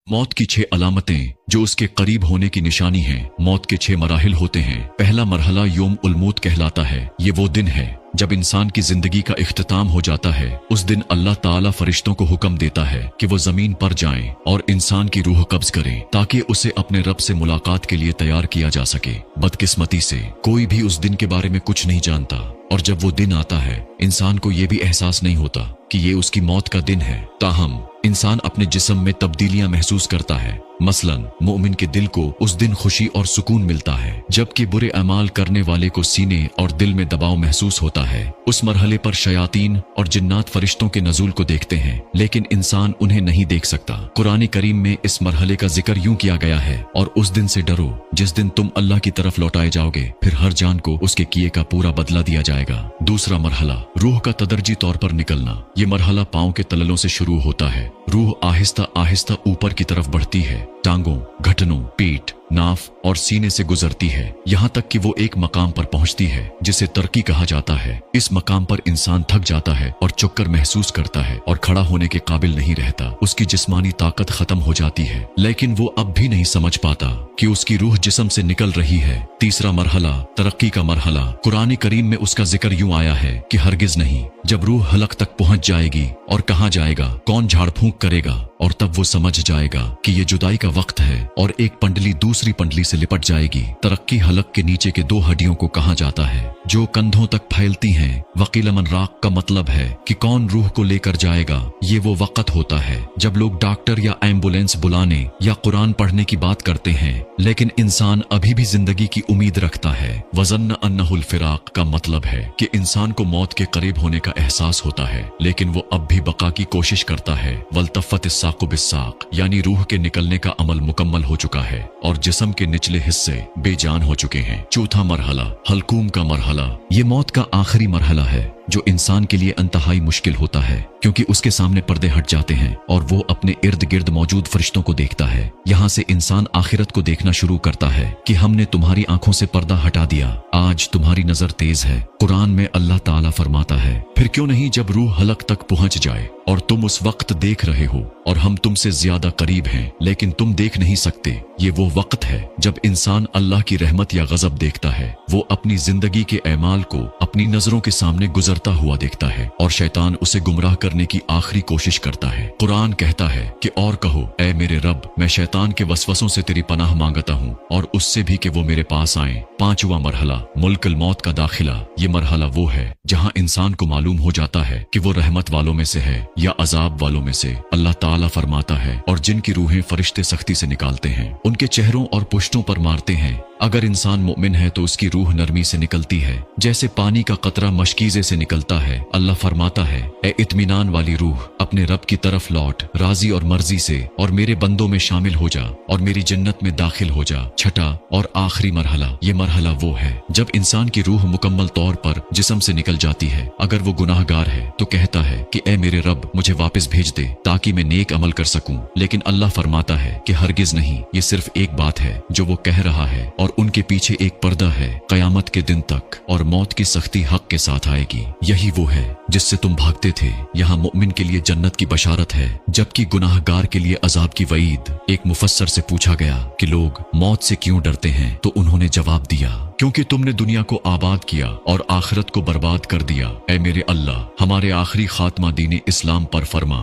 मौत की 6 अलामतें जो उसके करीब होने की निशानी हैं। मौत के 6 मराहिल होते हैं। पहला मरहला यौम उल मौत कहलाता है। ये वो दिन है जब इंसान की जिंदगी का इख्तिताम हो जाता है। उस दिन अल्लाह ताला फरिश्तों को हुक्म देता है कि वो जमीन पर जाएं और इंसान की रूह कब्ज करें ताकि उसे अपने रब से मुलाकात के लिए तैयार किया जा सके। बदकिस्मती से कोई भी उस दिन के बारे में कुछ नहीं जानता और जब वो दिन आता है इंसान को ये भी एहसास नहीं होता कि ये उसकी मौत का दिन है। ताहम इंसान अपने जिस्म में तब्दीलियां महसूस करता है। मसलन मोमिन के दिल को उस दिन खुशी और सुकून मिलता है, जबकि बुरे अमाल करने वाले को सीने और दिल में दबाव महसूस होता है। उस मरहले पर शयातीन और जिन्नात फरिश्तों के नजूल को देखते हैं, लेकिन इंसान उन्हें नहीं देख सकता। कुरान करीम में इस मरहले का जिक्र यूं किया गया है, और उस दिन से डरो जिस दिन तुम अल्लाह की तरफ लौटाए जाओगे, फिर हर जान को उसके किए का पूरा बदला दिया जाएगा। दूसरा मरहला रूह का तदर्जी तौर पर निकलना। ये मरहला पांव के तललों से शुरू होता है। रूह आहिस्ता आहिस्ता ऊपर की तरफ बढ़ती है, टांगों, घुटनों, पीठ, नाफ और सीने से गुजरती है, यहाँ तक कि वो एक मकाम पर पहुँचती है जिसे तरक्की कहा जाता है। इस मकाम पर इंसान थक जाता है और चक्कर महसूस करता है और खड़ा होने के काबिल नहीं रहता। उसकी जिस्मानी ताकत खत्म हो जाती है, लेकिन वो अब भी नहीं समझ पाता कि उसकी रूह जिस्म से निकल रही है। तीसरा मरहला तरक्की का मरहला। कुरान करीम में उसका जिक्र यूं आया है कि हरगिज नहीं, जब रूह हलक तक पहुंच जाएगी और कहाँ जाएगा, कौन झाड़ फूंक करेगा, और तब वो समझ जाएगा कि ये जुदाई का वक्त है और एक पंडली दूसरी पंडली से लिपट जाएगी। तरक्की हलक के नीचे के 2 हड्डियों को कहा जाता है जो कंधों तक फैलती हैं। वकील मन राक का मतलब है कि कौन रूह को लेकर जाएगा। ये वो वक्त होता है जब लोग डॉक्टर या एम्बुलेंस बुलाने या कुरान पढ़ने की बात करते हैं, लेकिन इंसान अभी भी जिंदगी की उम्मीद रखता है। वज़न्न अन्नहुल फिराक का मतलब है कि इंसान को मौत के करीब होने का एहसास होता है, लेकिन वो अब भी बका की कोशिश करता है। वल्तफ़त साक़ु बिस्साक़, यानी रूह के निकलने का अमल मुकम्मल हो चुका है और जिस्म के निचले हिस्से बेजान हो चुके हैं। चौथा मरहला हलकूम का मरहला। ये मौत का आखिरी मरहला है जो इंसान के लिए इंतहाई मुश्किल होता है, क्योंकि उसके सामने पर्दे हट जाते हैं और वो अपने इर्द गिर्द मौजूद फरिश्तों को देखता है। यहाँ से इंसान आखिरत को देखना शुरू करता है कि हमने तुम्हारी आंखों से पर्दा हटा दिया, आज तुम्हारी नजर तेज है। कुरान में अल्लाह ताला फरमाता है, फिर क्यों नहीं जब रूह हलक तक पहुंच जाए और तुम उस वक्त देख रहे हो और हम तुमसे ज्यादा करीब हैं, लेकिन तुम देख नहीं सकते। ये वो वक्त है जब इंसान अल्लाह की रहमत या गजब देखता है। वो अपनी जिंदगी के ऐमाल को अपनी नजरों के सामने गुजरता हुआ देखता है और शैतान उसे गुमराह करने की आखिरी कोशिश करता है। कुरान कहता है कि और कहो, ऐ मेरे रब, मैं शैतान के वसवसों से तेरी पनाह मांगता हूँ और उससे भी कि वो मेरे पास आए। पांचवा मरहला मुल्कुल मौत का दाखिला। ये मरहला वो है जहाँ इंसान को मालूम हो जाता है कि वो रहमत वालों में से है या अजाब वालों में से। अल्लाह ताला फरमाता है, और जिनकी रूहें फरिश्ते सख्ती से निकालते हैं उनके चेहरों और पुश्तों पर मारते हैं। अगर इंसान मोमिन है तो उसकी रूह नरमी से निकलती है, जैसे पानी का कतरा मशकीजे से निकलता है। अल्लाह फरमाता है, ए इत्मीनान वाली रूह, अपने रब की तरफ लौट राजी और मर्जी से और मेरे बंदों में शामिल हो जा और मेरी जन्नत में दाखिल हो जा। छठा और आखिरी मरहला। ये मरहला वो है जब इंसान की रूह मुकम्मल तौर पर जिस्म से निकल जाती है। अगर वो गुनाहगार है तो कहता है कि ए मेरे रब, मुझे वापस भेज दे ताकि मैं नेक अमल कर सकूं, लेकिन अल्लाह फरमाता है कि हरगिज नहीं, ये सिर्फ एक बात है जो वो कह रहा है और उनके पीछे एक पर्दा है कयामत के दिन तक, और मौत की सख्ती हक के साथ आएगी। यही वो है जिससे तुम भागते थे। यहाँ मुमिन के लिए जन्नत की बशारत है, जबकि गुनाहगार के लिए अजाब की वईद। एक मुफस्सर से पूछा गया कि लोग मौत से क्यों डरते हैं, तो उन्होंने जवाब दिया, क्योंकि तुमने दुनिया को आबाद किया और आखिरत को बर्बाद कर दिया। ऐ मेरे अल्लाह, हमारे आखिरी खात्मा दीन इस्लाम पर फरमा।